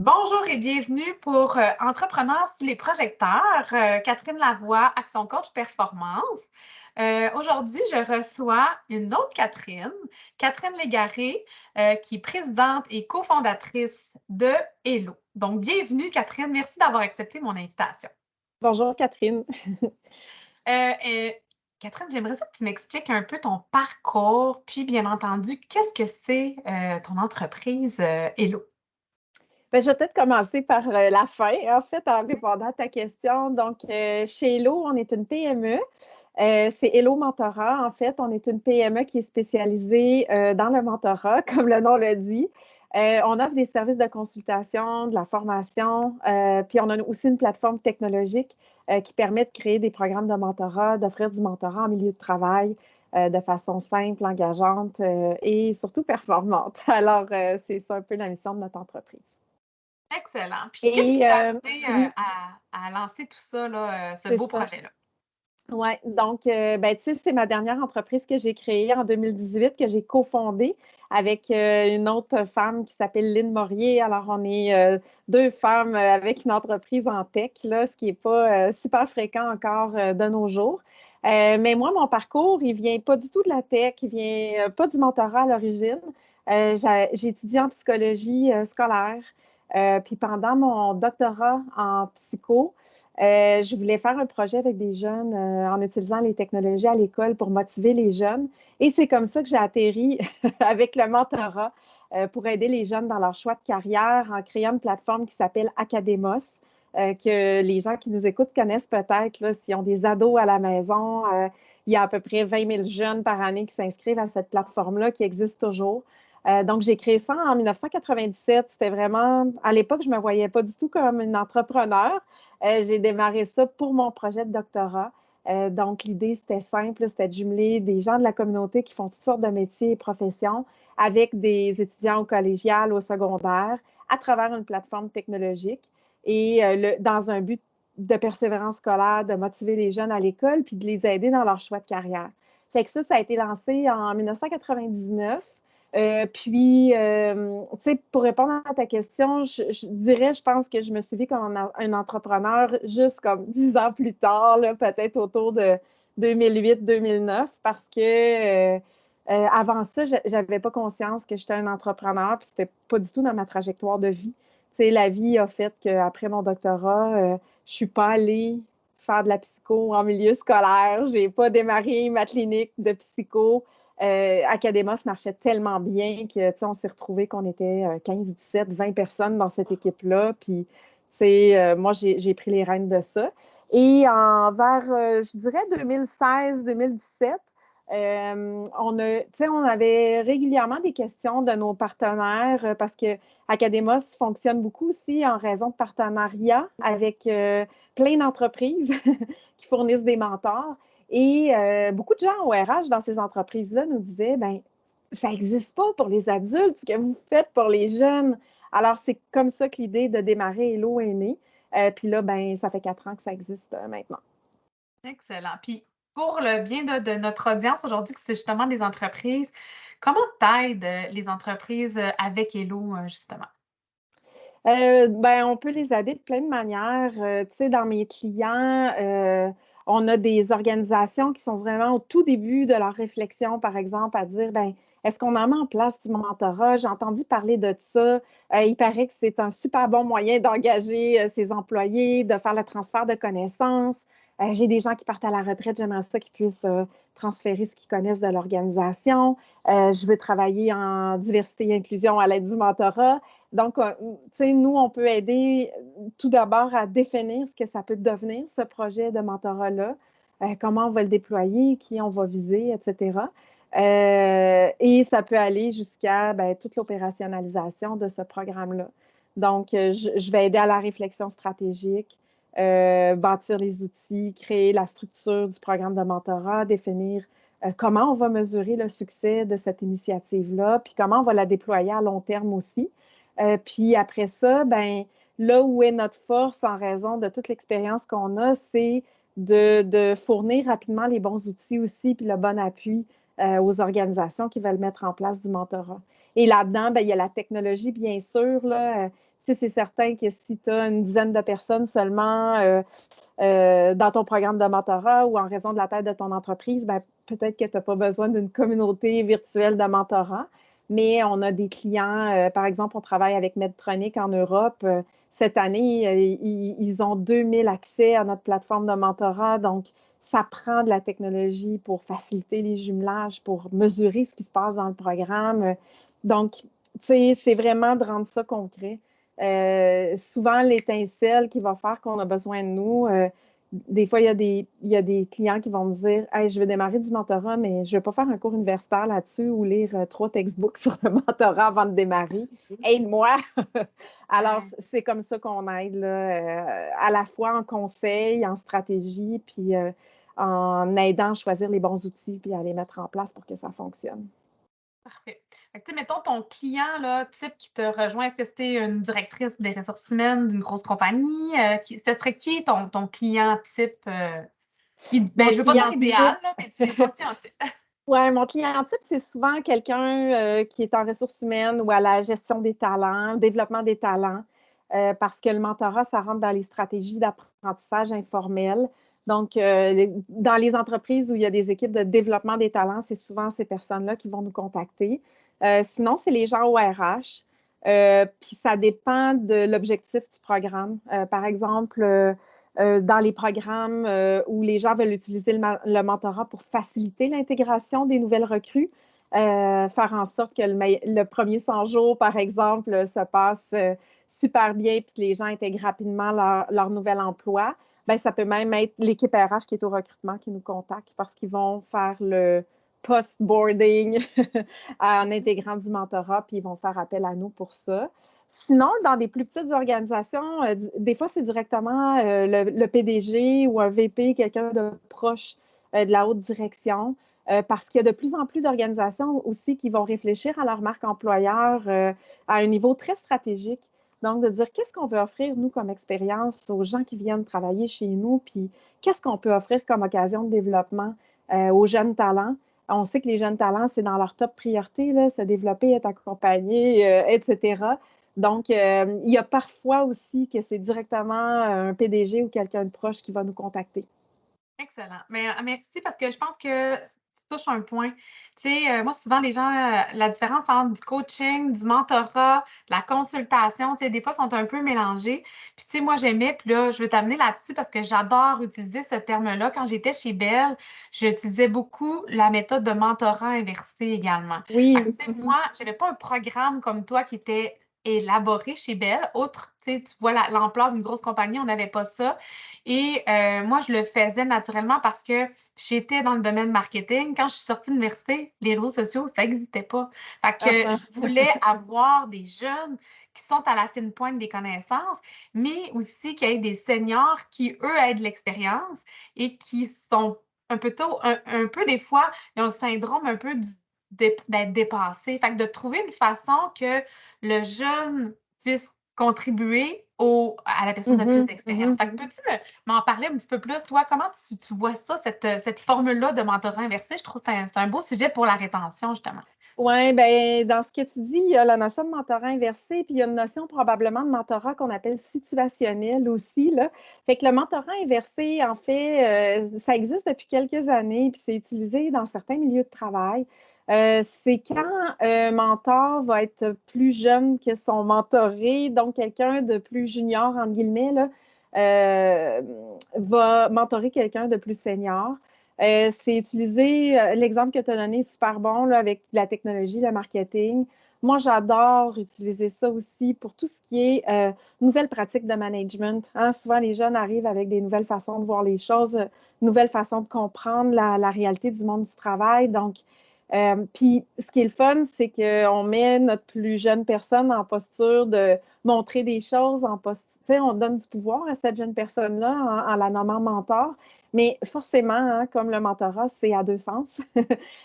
Bonjour et bienvenue pour Entrepreneurs sous les projecteurs. Catherine Lavoie, Action Coach Performance. Aujourd'hui, je reçois une autre Catherine, Catherine Légaré, qui est présidente et cofondatrice de Hello. Donc, bienvenue, Catherine. Merci d'avoir accepté mon invitation. Bonjour Catherine. Euh, euh, Catherine, j'aimerais ça que tu m'expliques un peu ton parcours, puis bien entendu, qu'est-ce que c'est ton entreprise Hello? Je vais peut-être commencer par la fin, en fait, en répondant à ta question. Donc, chez Hello, on est une PME. C'est Hello Mentorat. En fait, on est une PME qui est spécialisée dans le mentorat, comme le nom le dit. On offre des services de consultation, de la formation, puis on a aussi une plateforme technologique qui permet de créer des programmes de mentorat, d'offrir du mentorat en milieu de travail de façon simple, engageante et surtout performante. Alors, c'est ça un peu la mission de notre entreprise. Excellent. Puis qu'est-ce qui Et t'a amené oui, à lancer tout ça, là, ce c'est beau ça. projet-là? Oui, donc, ben, tu sais, c'est ma dernière entreprise que j'ai créée en 2018, que j'ai cofondée avec une autre femme qui s'appelle Lynne Morier. Alors, on est deux femmes avec une entreprise en tech, là, ce qui n'est pas super fréquent encore de nos jours. Mais moi, mon parcours, il vient pas du tout de la tech, il vient pas du mentorat à l'origine. J'ai étudié en psychologie scolaire. Puis pendant mon doctorat en psycho, je voulais faire un projet avec des jeunes en utilisant les technologies à l'école pour motiver les jeunes. Et c'est comme ça que j'ai atterri avec le mentorat pour aider les jeunes dans leur choix de carrière en créant une plateforme qui s'appelle Academos, que les gens qui nous écoutent connaissent peut-être, là, s'ils ont des ados à la maison. Il y a à peu près 20 000 jeunes par année qui s'inscrivent à cette plateforme-là qui existe toujours. Donc, j'ai créé ça en 1997. C'était vraiment, à l'époque, je ne me voyais pas du tout comme une entrepreneur. J'ai démarré ça pour mon projet de doctorat. Donc, l'idée, c'était simple, c'était de jumeler des gens de la communauté qui font toutes sortes de métiers et professions avec des étudiants au collégial, au secondaire, à travers une plateforme technologique et dans un but de persévérance scolaire, de motiver les jeunes à l'école puis de les aider dans leur choix de carrière. Fait que ça a été lancé en 1999. Tu sais, pour répondre à ta question, je dirais, je pense que je me suis vue comme un entrepreneur juste comme 10 ans plus tard, peut-être autour de 2008-2009, parce que avant ça, je n'avais pas conscience que j'étais un entrepreneur, puis c'était pas du tout dans ma trajectoire de vie. Tu sais, la vie a fait qu'après mon doctorat, je suis pas allée faire de la psycho en milieu scolaire. J'ai pas démarré ma clinique de psycho. Academos marchait tellement bien que, on s'est retrouvés qu'on était 15, 17, 20 personnes dans cette équipe-là. Puis, moi, j'ai pris les rênes de ça. Et vers, je dirais, 2016-2017, on avait régulièrement des questions de nos partenaires parce que Academos fonctionne beaucoup aussi en raison de partenariats avec plein d'entreprises qui fournissent des mentors. Et beaucoup de gens au RH dans ces entreprises-là nous disaient, ben, ça n'existe pas pour les adultes, ce que vous faites pour les jeunes. Alors, c'est comme ça que l'idée de démarrer Hello est née. Puis là, ben, ça fait 4 ans que ça existe maintenant. Excellent. Puis pour le bien de notre audience aujourd'hui, que c'est justement des entreprises, comment t'aides les entreprises avec Hello, justement? Ben, on peut les aider de plein de manières. Tu sais, dans mes clients, on a des organisations qui sont vraiment au tout début de leur réflexion, par exemple, à dire, ben, est-ce qu'on en met en place du mentorat? J'ai entendu parler de ça. Il paraît que c'est un super bon moyen d'engager ses employés, de faire le transfert de connaissances. J'ai des gens qui partent à la retraite, j'aimerais ça qu'ils puissent transférer ce qu'ils connaissent de l'organisation. Je veux travailler en diversité et inclusion à l'aide du mentorat. Donc, tu sais, nous, on peut aider tout d'abord à définir ce que ça peut devenir, ce projet de mentorat-là, comment on va le déployer, qui on va viser, etc. Et ça peut aller jusqu'à ben, toute l'opérationnalisation de ce programme-là. Donc, je vais aider à la réflexion stratégique, bâtir les outils, créer la structure du programme de mentorat, définir comment on va mesurer le succès de cette initiative-là, puis comment on va la déployer à long terme aussi. Puis après ça, ben, là où est notre force en raison de toute l'expérience qu'on a, c'est de fournir rapidement les bons outils aussi, puis le bon appui aux organisations qui veulent mettre en place du mentorat. Et là-dedans, ben, il y a la technologie, bien sûr. Là, sais, c'est certain que si tu as une dizaine de personnes seulement dans ton programme de mentorat ou en raison de la taille de ton entreprise, ben, peut-être que tu n'as pas besoin d'une communauté virtuelle de mentorat. Mais on a des clients, par exemple, on travaille avec Medtronic en Europe. Cette année, ils ont 2000 accès à notre plateforme de mentorat. Donc, ça prend de la technologie pour faciliter les jumelages, pour mesurer ce qui se passe dans le programme. Donc, tu sais, c'est vraiment de rendre ça concret. Souvent, l'étincelle qui va faire qu'on a besoin de nous, des fois, il y a des clients qui vont me dire hey, je veux démarrer du mentorat, mais je ne vais pas faire un cours universitaire là-dessus ou lire 3 textbooks sur le mentorat avant de démarrer. Aide-moi! Alors, c'est comme ça qu'on aide, là, à la fois en conseil, en stratégie, puis en aidant à choisir les bons outils puis à les mettre en place pour que ça fonctionne. Parfait. Fait que, tu sais, mettons ton client là, type qui te rejoint, est-ce que c'était une directrice des ressources humaines d'une grosse compagnie? Ce serait qui ton client type? Ben, Mon je veux pas dire client idéal, type, là, mais c'est ton client type. ouais, mon client type, c'est souvent quelqu'un qui est en ressources humaines ou à la gestion des talents, développement des talents, parce que le mentorat, ça rentre dans les stratégies d'apprentissage informel. Donc, dans les entreprises où il y a des équipes de développement des talents, c'est souvent ces personnes-là qui vont nous contacter. Sinon, c'est les gens au RH. Puis ça dépend de l'objectif du programme. Par exemple, dans les programmes où les gens veulent utiliser le mentorat pour faciliter l'intégration des nouvelles recrues, faire en sorte que le premier 100 jours, par exemple, se passe super bien puis que les gens intègrent rapidement leur nouvel emploi. Ben, ça peut même être l'équipe RH qui est au recrutement qui nous contacte parce qu'ils vont faire le post-boarding en intégrant du mentorat, puis ils vont faire appel à nous pour ça. Sinon, dans des plus petites organisations, des fois, c'est directement le PDG ou un VP, quelqu'un de proche de la haute direction, parce qu'il y a de plus en plus d'organisations aussi qui vont réfléchir à leur marque employeur à un niveau très stratégique. Donc, de dire qu'est-ce qu'on veut offrir, nous, comme expérience aux gens qui viennent travailler chez nous, puis qu'est-ce qu'on peut offrir comme occasion de développement aux jeunes talents. On sait que les jeunes talents, c'est dans leur top priorité, là, se développer, être accompagné, etc. Donc, il y a parfois aussi que c'est directement un PDG ou quelqu'un de proche qui va nous contacter. Excellent. Mais, merci parce que je pense que tu touches un point. Tu sais, moi, souvent, les gens, la différence entre du coaching, du mentorat, de la consultation, tu sais, des fois, sont un peu mélangés. Puis, tu sais, moi, j'aimais, puis là, je veux t'amener là-dessus parce que j'adore utiliser ce terme-là. Quand j'étais chez Bell, j'utilisais beaucoup la méthode de mentorat inversé également. Fait que, Oui. tu sais, moi, j'avais pas un programme comme toi qui était élaboré chez Bell. Autre, tu sais, tu vois l'ampleur d'une grosse compagnie, on n'avait pas ça. Et moi, je le faisais naturellement parce que j'étais dans le domaine marketing. Quand je suis sortie de l'université, les réseaux sociaux, ça n'existait pas. Fait que je voulais avoir des jeunes qui sont à la fine pointe des connaissances, mais aussi qu'il y ait des seniors qui, eux, aient de l'expérience et qui sont un peu tôt, un peu des fois, ils ont le syndrome un peu d'être dépassé. Fait que de trouver une façon que le jeune puisse contribuer à la personne de plus d'expérience. Fait que peux-tu m'en parler un petit peu plus? Toi, comment tu vois ça, cette formule-là de mentorat inversé? Je trouve que c'est un beau sujet pour la rétention, justement. Oui, ben dans ce que tu dis, il y a la notion de mentorat inversé, puis il y a une notion probablement de mentorat qu'on appelle situationnel aussi, là. Fait que le mentorat inversé, en fait, ça existe depuis quelques années, puis c'est utilisé dans certains milieux de travail. C'est quand un mentor va être plus jeune que son mentoré, donc quelqu'un de plus junior, entre guillemets, là, euh, va mentorer quelqu'un de plus senior. C'est utiliser, l'exemple que tu as donné est super bon là, avec la technologie, le marketing. Moi, j'adore utiliser ça aussi pour tout ce qui est nouvelles pratiques de management. Hein. Souvent, les jeunes arrivent avec des nouvelles façons de voir les choses, nouvelles façons de comprendre la réalité du monde du travail. Donc, puis, ce qui est le fun, c'est qu'on met notre plus jeune personne en posture de montrer des choses, on donne du pouvoir à cette jeune personne-là en la nommant mentor. Mais forcément, hein, comme le mentorat, c'est à deux sens.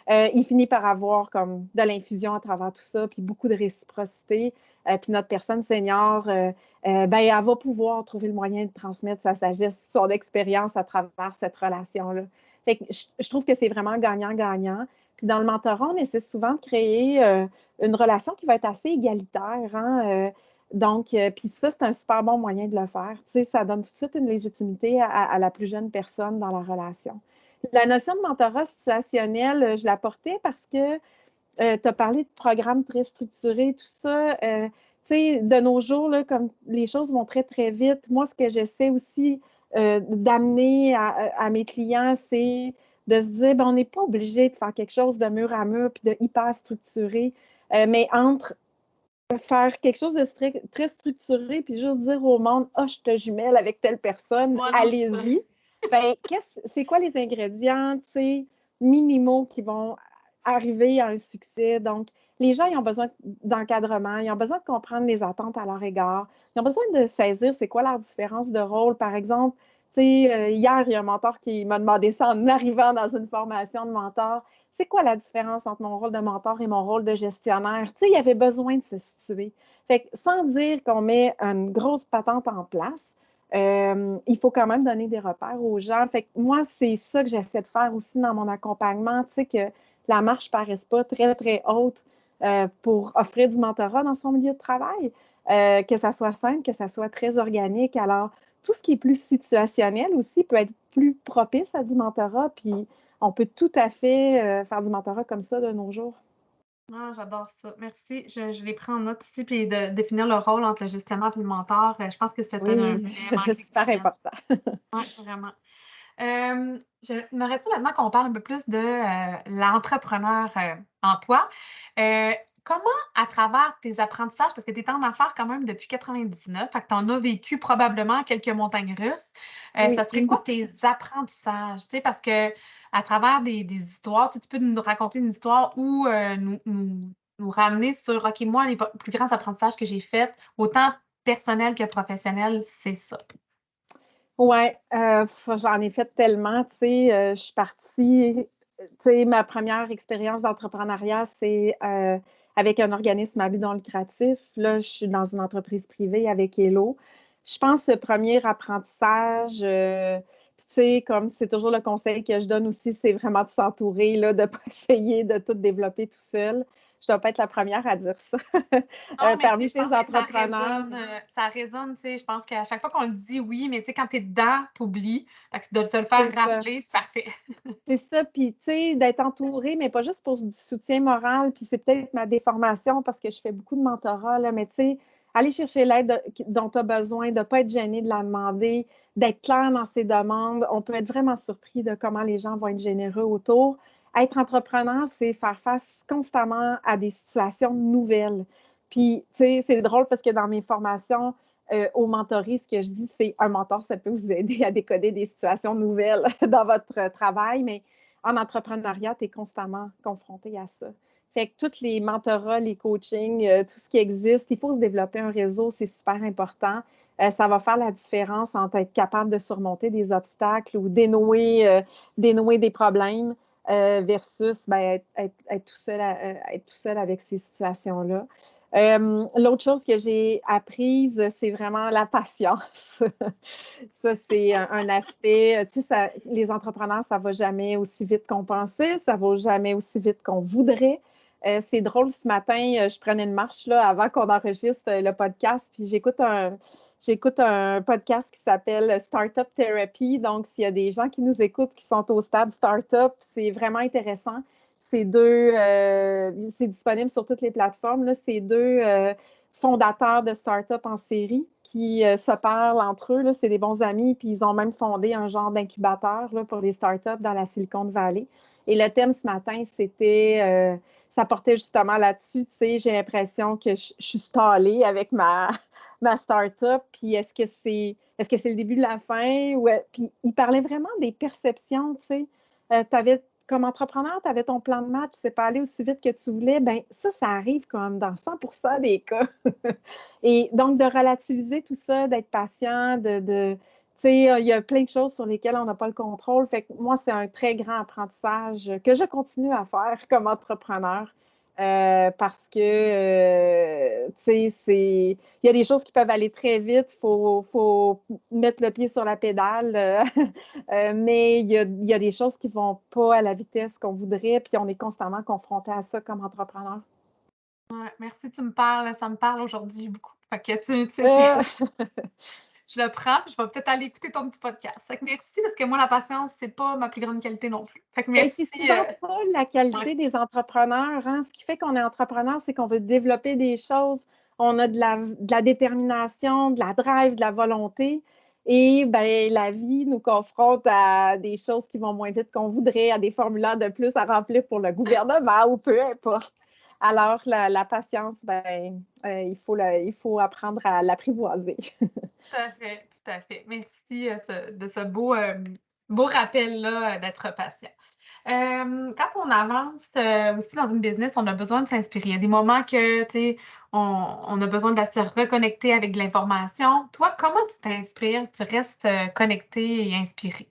Il finit par avoir comme de l'infusion à travers tout ça, puis beaucoup de réciprocité. Puis notre personne senior, ben, elle va pouvoir trouver le moyen de transmettre sa sagesse, son expérience à travers cette relation-là. Fait que je trouve que c'est vraiment gagnant-gagnant. Puis dans le mentorat, on essaie souvent de créer une relation qui va être assez égalitaire. Hein? Donc, puis ça, c'est un super bon moyen de le faire. Tu sais, ça donne tout de suite une légitimité à la plus jeune personne dans la relation. La notion de mentorat situationnel, je la portais parce que tu as parlé de programmes très structurés, tout ça. Tu sais, de nos jours, là, comme les choses vont très, très vite, moi, ce que j'essaie aussi d'amener à mes clients, c'est de se dire, ben, on n'est pas obligé de faire quelque chose de mur à mur puis de hyper structuré, mais entre faire quelque chose de très structuré puis juste dire au monde, ah, je te jumelle avec telle personne, Moi, non, c'est ça. allez-y. Ben, c'est quoi les ingrédients, tu sais, minimaux qui vont arriver à un succès? Donc, les gens, ils ont besoin d'encadrement, ils ont besoin de comprendre les attentes à leur égard, ils ont besoin de saisir c'est quoi leur différence de rôle. Par exemple, tu sais, hier, il y a un mentor qui m'a demandé ça en arrivant dans une formation de mentor. C'est quoi la différence entre mon rôle de mentor et mon rôle de gestionnaire? Tu sais, il y avait besoin de se situer. Fait que sans dire qu'on met une grosse patente en place, il faut quand même donner des repères aux gens. Fait que moi, c'est ça que j'essaie de faire aussi dans mon accompagnement, tu sais, que la marche ne paraisse pas très, très haute pour offrir du mentorat dans son milieu de travail, que ça soit simple, que ça soit très organique. Alors, tout ce qui est plus situationnel aussi peut être plus propice à du mentorat, puis on peut tout à fait faire du mentorat comme ça de nos jours. Ah, j'adore ça. Merci. Je l'ai pris en note ici, puis de définir le rôle entre le gestionnaire et le mentor. Je pense que c'était un Oui, élément clé que tu super amènes. important. Oui, vraiment. J'aimerais ça maintenant qu'on parle un peu plus de l'entrepreneur en toi. Euh, Comment, à travers tes apprentissages, parce que tu étais en affaires quand même depuis 99, fait que tu en as vécu probablement quelques montagnes russes, ça Oui. serait quoi tes apprentissages? Tu sais, parce que à travers des histoires, tu sais, tu peux nous raconter une histoire ou nous ramener sur OK, moi, les plus grands apprentissages que j'ai faits, autant personnels que professionnels, c'est ça. Ouais, j'en ai fait tellement, tu sais, je suis partie, tu sais, ma première expérience d'entrepreneuriat, c'est avec un organisme à but non lucratif. Là, je suis dans une entreprise privée avec Hello. Je pense que le premier apprentissage, puis tu sais, comme c'est toujours le conseil que je donne aussi, c'est vraiment de s'entourer, là, de pas essayer de tout développer tout seul. Je dois pas être la première à dire ça. Non, mais tu sais, Parmi je tes pense que entrepreneurs. ça résonne, tu sais, je pense qu'à chaque fois qu'on le dit oui, mais tu sais, quand tu es dedans, tu oublies. Fait que de te le faire C'est ça. rappeler, c'est parfait. C'est ça, puis tu sais, d'être entourée, mais pas juste pour du soutien moral, puis c'est peut-être ma déformation parce que je fais beaucoup de mentorat, là, mais tu sais, aller chercher l'aide dont tu as besoin, de ne pas être gêné de la demander, d'être clair dans ses demandes. On peut être vraiment surpris de comment les gens vont être généreux autour. Être entrepreneur, c'est faire face constamment à des situations nouvelles. Puis, tu sais, c'est drôle parce que dans mes formations, au mentorat, ce que je dis, c'est un mentor, ça peut vous aider à décoder des situations nouvelles dans votre travail, mais en entrepreneuriat, tu es constamment confronté à ça. Fait que tous les mentorats, les coachings, tout ce qui existe, il faut se développer un réseau, c'est super important. Ça va faire la différence entre être capable de surmonter des obstacles ou dénouer des problèmes versus ben, être tout seul être tout seul avec ces situations-là. L'autre chose que j'ai apprise, c'est vraiment la patience. Ça, c'est un aspect, tu sais, les entrepreneurs, ça ne va jamais aussi vite qu'on pensait, ça ne va jamais aussi vite qu'on voudrait. C'est drôle, ce matin, je prenais une marche là, avant qu'on enregistre le podcast, puis j'écoute un podcast qui s'appelle Startup Therapy. Donc, s'il y a des gens qui nous écoutent qui sont au stade startup, c'est vraiment intéressant. C'est disponible sur toutes les plateformes. Là, c'est deux fondateurs de start-up en série qui se parlent entre eux. Là, c'est des bons amis, puis ils ont même fondé un genre d'incubateur là, pour les start-up dans la Silicon Valley. Et le thème ce matin, ça portait justement là-dessus. Tu sais, j'ai l'impression que je suis stallée avec ma start-up, puis est-ce que c'est le début de la fin? Puis ils parlaient vraiment des perceptions, tu sais. Comme entrepreneur, tu avais ton plan de match, c'est pas allé aussi vite que tu voulais, ben ça arrive comme dans 100% des cas. Et donc, de relativiser tout ça, d'être patient, tu sais, il y a plein de choses sur lesquelles on n'a pas le contrôle. Fait que moi, c'est un très grand apprentissage que je continue à faire comme entrepreneur. Parce que, tu sais, il y a des choses qui peuvent aller très vite. Il faut mettre le pied sur la pédale. Mais il y a des choses qui ne vont pas à la vitesse qu'on voudrait, puis on est constamment confronté à ça comme entrepreneur. Ouais, merci, tu me parles, ça me parle aujourd'hui beaucoup. Fait que tu sais, Euh, je le prends, puis je vais peut-être aller écouter ton petit podcast. Fait que merci parce que moi, la patience, c'est pas ma plus grande qualité non plus. Fait que Ben, merci, c'est souvent pas la ouais. qualité des entrepreneurs, hein. Ce qui fait qu'on est entrepreneur, c'est qu'on veut développer des choses. On a de la détermination, de la drive, de la volonté. Et ben, la vie nous confronte à des choses qui vont moins vite qu'on voudrait, à des formulaires de plus à remplir pour le gouvernement ou peu importe. Alors, la patience, ben, il faut apprendre à l'apprivoiser. Tout à fait, tout à fait. Merci, de ce beau, beau rappel-là, d'être patient. Quand on avance, aussi dans une business, on a besoin de s'inspirer. Il y a des moments que, tu sais, on a besoin de se reconnecter avec de l'information. Toi, comment tu t'inspires? Tu restes, connecté et inspiré?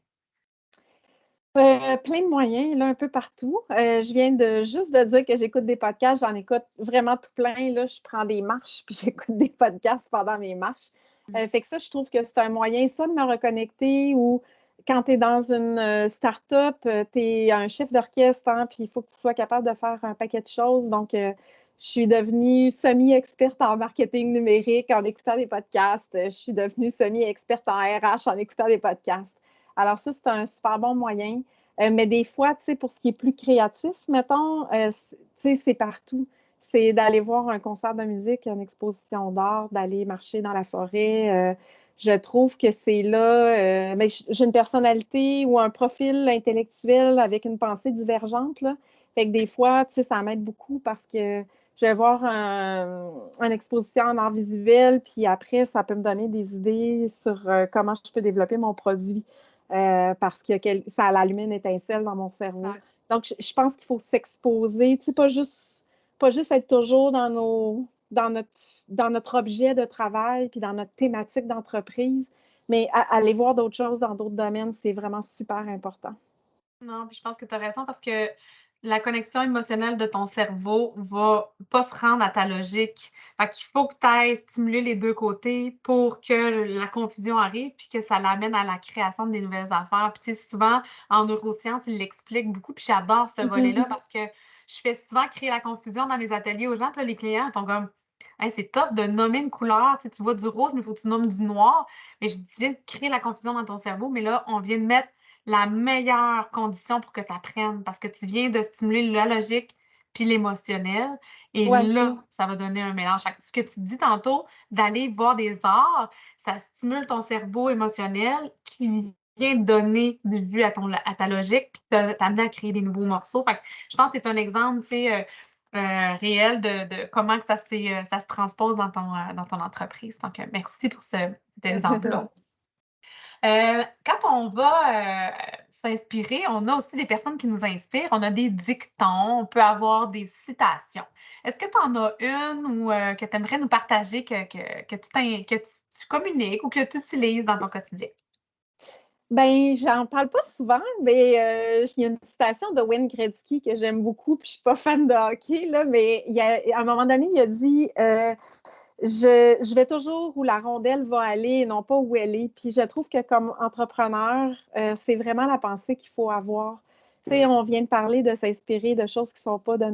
Plein de moyens, là, un peu partout. Je viens juste de dire que j'écoute des podcasts. J'en écoute vraiment tout plein. Là. Je prends des marches puis j'écoute des podcasts pendant mes marches. Mmh. Fait que ça, je trouve que c'est un moyen, soit de me reconnecter ou quand tu es dans une start-up, tu es un chef d'orchestre, hein, puis il faut que tu sois capable de faire un paquet de choses. Donc, je suis devenue semi-experte en marketing numérique en écoutant des podcasts. Je suis devenue semi-experte en RH en écoutant des podcasts. Alors ça, c'est un super bon moyen. Mais des fois, tu sais, pour ce qui est plus créatif, mettons, tu sais, c'est partout. C'est d'aller voir un concert de musique, une exposition d'art, d'aller marcher dans la forêt. Je trouve que c'est là. Mais j'ai une personnalité ou un profil intellectuel avec une pensée divergente, là. Fait que des fois, tu sais, ça m'aide beaucoup parce que je vais voir une exposition en art visuel, puis après, ça peut me donner des idées sur comment je peux développer mon produit parce que ça a allumé une étincelle dans mon cerveau. Ouais. Donc, je pense qu'il faut s'exposer, tu sais, pas juste être toujours dans notre objet de travail puis dans notre thématique d'entreprise, mais aller voir d'autres choses dans d'autres domaines, c'est vraiment super important. Non, puis je pense que tu as raison parce que la connexion émotionnelle de ton cerveau va pas se rendre à ta logique. Fait qu'il faut que tu ailles stimuler les 2 côtés pour que la confusion arrive puis que ça l'amène à la création des nouvelles affaires. Puis tu sais, souvent, en neurosciences, ils l'expliquent beaucoup, puis j'adore ce volet-là parce que je fais souvent créer la confusion dans mes ateliers aux gens, puis là, les clients font comme: «Hey, c'est top de nommer une couleur, tu sais, tu vois du rouge, mais il faut que tu nommes du noir». Mais je dis: «Tu viens de créer la confusion dans ton cerveau, mais là, on vient de mettre la meilleure condition pour que tu apprennes parce que tu viens de stimuler la logique puis l'émotionnel et Ouais. là, ça va donner un mélange. Fait que ce que tu dis tantôt, d'aller voir des arts, ça stimule ton cerveau émotionnel qui vient donner du vue à à ta logique puis t'amener à créer des nouveaux morceaux. Fait que je pense que c'est un exemple, tu sais, réel de comment que ça se transpose dans ton entreprise. Donc, merci pour cet exemple-là. Quand on va, s'inspirer, on a aussi des personnes qui nous inspirent. On a des dictons, on peut avoir des citations. Est-ce que tu en as une ou que tu aimerais nous partager que tu communiques ou que tu utilises dans ton quotidien? Ben, j'en parle pas souvent, mais il y a une citation de Wayne Gretzky que j'aime beaucoup, puis je suis pas fan de hockey, là, mais à un moment donné, il a dit je vais toujours où la rondelle va aller et non pas où elle est. Puis je trouve que comme entrepreneur, c'est vraiment la pensée qu'il faut avoir. Tu sais, on vient de parler de s'inspirer de choses qui ne sont pas de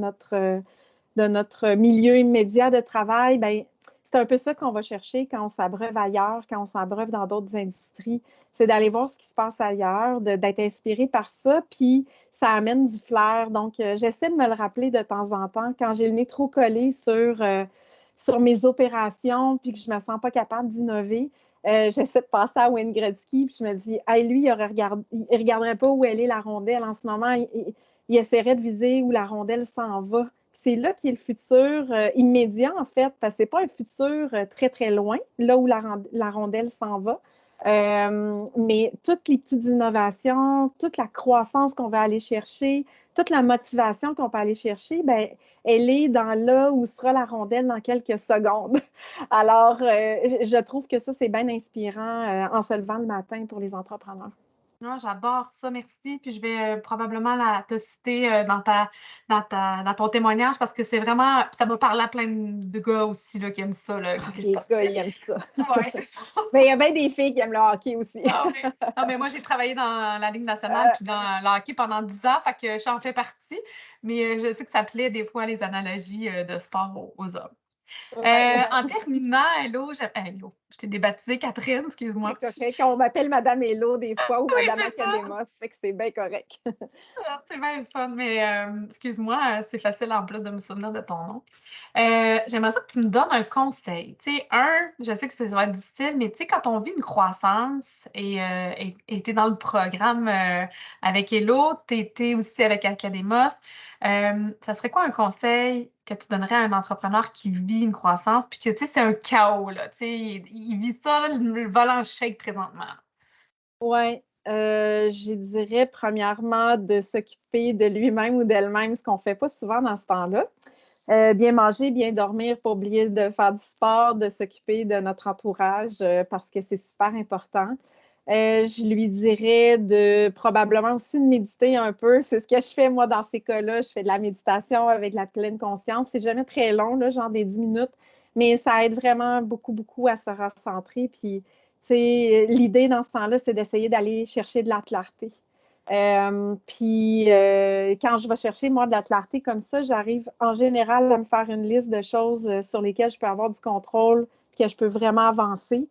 notre milieu immédiat de travail. Ben, c'est un peu ça qu'on va chercher quand on s'abreuve ailleurs, quand on s'abreuve dans d'autres industries. C'est d'aller voir ce qui se passe ailleurs, d'être inspiré par ça, puis ça amène du flair. Donc, j'essaie de me le rappeler de temps en temps quand j'ai le nez trop collé sur mes opérations, puis que je ne me sens pas capable d'innover. J'essaie de passer à Wayne Gretzky, puis je me dis, hey, lui, il ne regarderait pas où elle est la rondelle en ce moment. Il essaierait de viser où la rondelle s'en va. C'est là qu'est le futur immédiat, en fait, parce que ce n'est pas un futur très, très loin, là où la rondelle s'en va. Mais toutes les petites innovations, toute la croissance qu'on va aller chercher, toute la motivation qu'on peut aller chercher, ben, elle est dans là où sera la rondelle dans quelques secondes. Alors, je trouve que ça, c'est bien inspirant en se levant le matin pour les entrepreneurs. Ah, j'adore ça, merci. Puis je vais, probablement te citer, dans ton témoignage parce que c'est vraiment ça va parler à plein de gars aussi là, qui aiment ça, là, le Ah, côté les gars, sportif. ils aiment ça. Ouais, c'est ça. Mais il y a bien des filles qui aiment le hockey aussi. Ah ouais. Non, mais moi, j'ai travaillé dans la Ligue nationale Euh, puis dans le hockey pendant 10 ans, fait que j'en fais partie, mais je sais que ça plaît des fois les analogies, de sport aux hommes. ouais. En terminant, hello, je t'ai débaptisée Catherine, C'est excuse-moi. correct. On m'appelle Madame Hello des fois ou Oui, Madame c'est ça. Academos, fait que c'est bien correct. Ah, c'est bien le fun, mais excuse-moi, c'est facile en plus de me souvenir de ton nom. J'aimerais ça que tu me donnes un conseil. Tu sais, je sais que ça va être difficile, mais tu sais, quand on vit une croissance et tu es dans le programme avec Hello, tu étais aussi avec Academos, ça serait quoi un conseil que tu donnerais à un entrepreneur qui vit une croissance, puis que, tu sais, c'est un chaos, là, tu sais, il vit ça, là, le volant shake présentement. Ouais, je dirais premièrement de s'occuper de lui-même ou d'elle-même, ce qu'on fait pas souvent dans ce temps-là. Bien manger, bien dormir, pas oublier de faire du sport, de s'occuper de notre entourage, parce que c'est super important. Je lui dirais de probablement aussi de méditer un peu. C'est ce que je fais moi dans ces cas-là. Je fais de la méditation avec la pleine conscience. C'est jamais très long, là, genre des 10 minutes, mais ça aide vraiment beaucoup, beaucoup à se recentrer. Puis, tu sais, l'idée dans ce temps-là, c'est d'essayer d'aller chercher de la clarté. Quand je vais chercher, moi, de la clarté comme ça, j'arrive en général à me faire une liste de choses sur lesquelles je peux avoir du contrôle, puis que je peux vraiment avancer.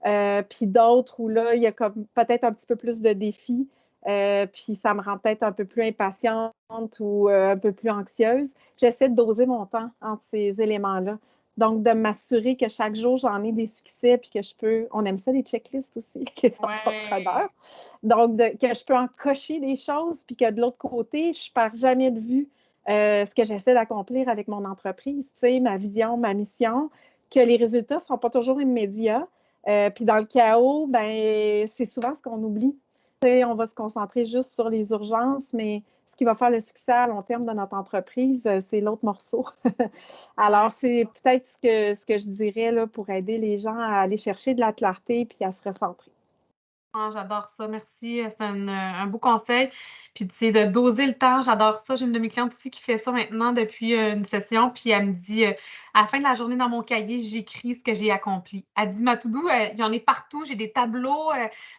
Puis d'autres où là, il y a comme peut-être un petit peu plus de défis, puis ça me rend peut-être un peu plus impatiente ou un peu plus anxieuse. J'essaie de doser mon temps entre ces éléments-là. Donc, de m'assurer que chaque jour, j'en ai des succès, puis que je peux. On aime ça, les checklists aussi, les entrepreneurs. Ouais. Donc, que je peux en cocher des choses, puis que de l'autre côté, je ne perds jamais de vue ce que j'essaie d'accomplir avec mon entreprise, tu sais, ma vision, ma mission, que les résultats ne sont pas toujours immédiats. Puis dans le chaos, ben, c'est souvent ce qu'on oublie. Tu sais, on va se concentrer juste sur les urgences, mais ce qui va faire le succès à long terme de notre entreprise, c'est l'autre morceau. Alors, Ouais. c'est peut-être ce que je dirais là, pour aider les gens à aller chercher de la clarté puis à se recentrer. Ah, j'adore ça, merci, c'est un beau conseil. Puis, tu sais, de doser le temps, j'adore ça. J'ai une de mes clientes ici qui fait ça maintenant depuis, une session, puis elle me dit, «À la fin de la journée, dans mon cahier, j'écris ce que j'ai accompli». Elle dit: «Ma to-do, il y en est partout, j'ai des tableaux,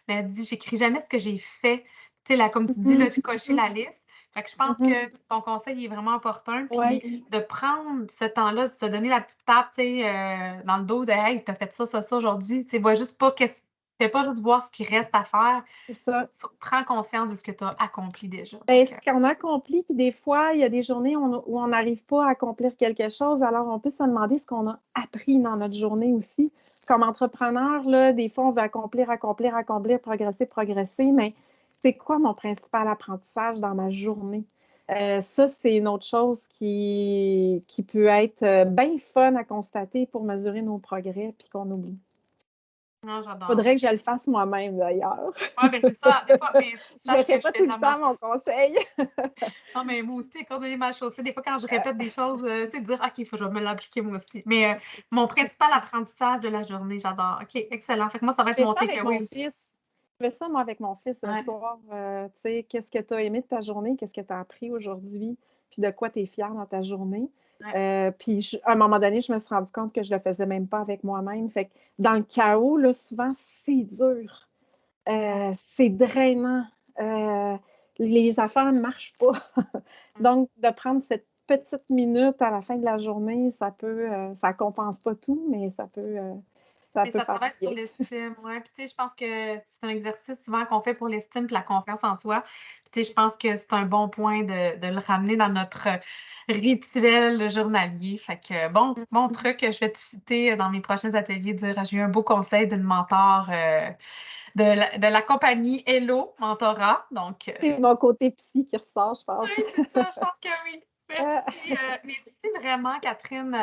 mais elle dit: "J'écris jamais ce que j'ai fait"». Tu sais, là, comme tu dis, Mhm, là, j'ai coché mhm, la liste. Fait que je pense mhm. que ton conseil est vraiment opportun, Ouais, puis de prendre ce temps-là, de se donner la petite tape, tu sais, dans le dos de: «Hey, tu as fait ça aujourd'hui». Tu sais, vois juste pas qu'est-ce fais pas juste voir ce qui reste à faire, c'est ça. prends conscience de ce que tu as accompli déjà. Fait Ben, que ce qu'on accomplit, puis des fois, il y a des journées où on n'arrive pas à accomplir quelque chose, alors on peut se demander ce qu'on a appris dans notre journée aussi. Comme entrepreneur, là, des fois, on veut accomplir, accomplir, accomplir, progresser, progresser, mais c'est quoi mon principal apprentissage dans ma journée? Ça, c'est une autre chose qui peut être bien fun à constater pour mesurer nos progrès, puis qu'on oublie. non, j'adore. Faudrait que je le fasse moi-même, d'ailleurs. Ouais, ben, c'est ça, des fois, mais Je le sache fais que je pas fais tout de le la même temps, mon conseil. non, mais moi aussi, coordonner ma chaussée, des fois, quand je répète des choses, tu sais, dire: «OK, il faut que je vais me l'appliquer moi aussi». Mais, C'est mon ça. principal apprentissage de la journée, j'adore. OK, excellent. Fait que moi, ça va être Je fais mon ça avec takeaway mon aussi. fils. Je fais ça, moi, avec mon fils le Ouais, soir. Tu sais, qu'est-ce que tu as aimé de ta journée? Qu'est-ce que tu as appris aujourd'hui? Puis de quoi tu es fier dans ta journée? ouais. Puis, à un moment donné, je me suis rendu compte que je le faisais même pas avec moi-même. Fait que dans le chaos, là, souvent, c'est dur. C'est drainant. Euh, les affaires ne marchent pas. Mmh. Donc, de prendre cette petite minute à la fin de la journée, ça compense pas tout, mais ça Mais peut ça faire du travaille sur bien. l'estime, ouais. Puis tu sais, je pense que c'est un exercice souvent qu'on fait pour l'estime puis la confiance en soi. Puis tu sais, je pense que c'est un bon point de le ramener dans notre rituel journalier. Fait que bon Mhm. truc, je vais te citer dans mes prochains ateliers, dire j'ai eu un beau conseil d'une mentor de la compagnie Hello Mentorat. Donc, C'est mon côté psy qui ressort, je oui, pense. c'est ça, je pense que oui. Euh, Merci vraiment, Catherine.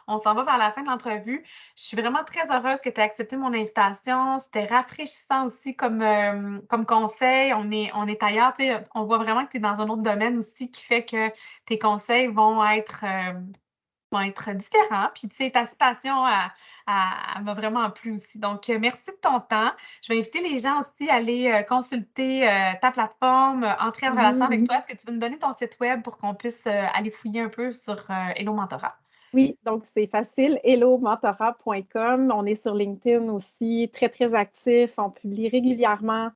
On s'en va vers la fin de l'entrevue. Je suis vraiment très heureuse que tu aies accepté mon invitation. C'était rafraîchissant aussi comme conseil. On est ailleurs, tu sais, on voit vraiment que tu es dans un autre domaine aussi qui fait que tes conseils vont être vont être différents. Puis, tu sais, ta citation, elle m'a vraiment plu aussi. Donc, merci de ton temps. Je vais inviter les gens aussi à aller consulter ta plateforme, entrer en relation avec toi. Est-ce que tu veux nous donner ton site web pour qu'on puisse aller fouiller un peu sur Hello Mentorat? Oui, donc c'est facile, hellomentorat.com. On est sur LinkedIn aussi, très, très actif. On publie régulièrement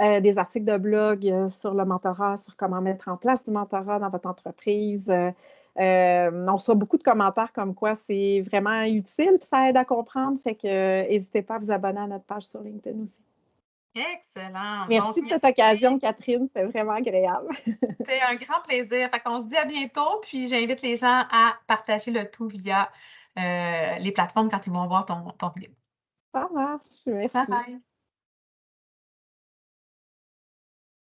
des articles de blog sur le mentorat, sur comment mettre en place du mentorat dans votre entreprise. On reçoit beaucoup de commentaires comme quoi c'est vraiment utile, puis ça aide à comprendre. Fait que n'hésitez pas à vous abonner à notre page sur LinkedIn aussi. Excellent. Donc, Merci de cette merci. occasion, Catherine. C'était vraiment agréable. C'était un grand plaisir. Fait qu'on se dit à bientôt, puis j'invite les gens à partager le tout via les plateformes quand ils vont voir ton vidéo. Ça marche. Bye Merci. bye.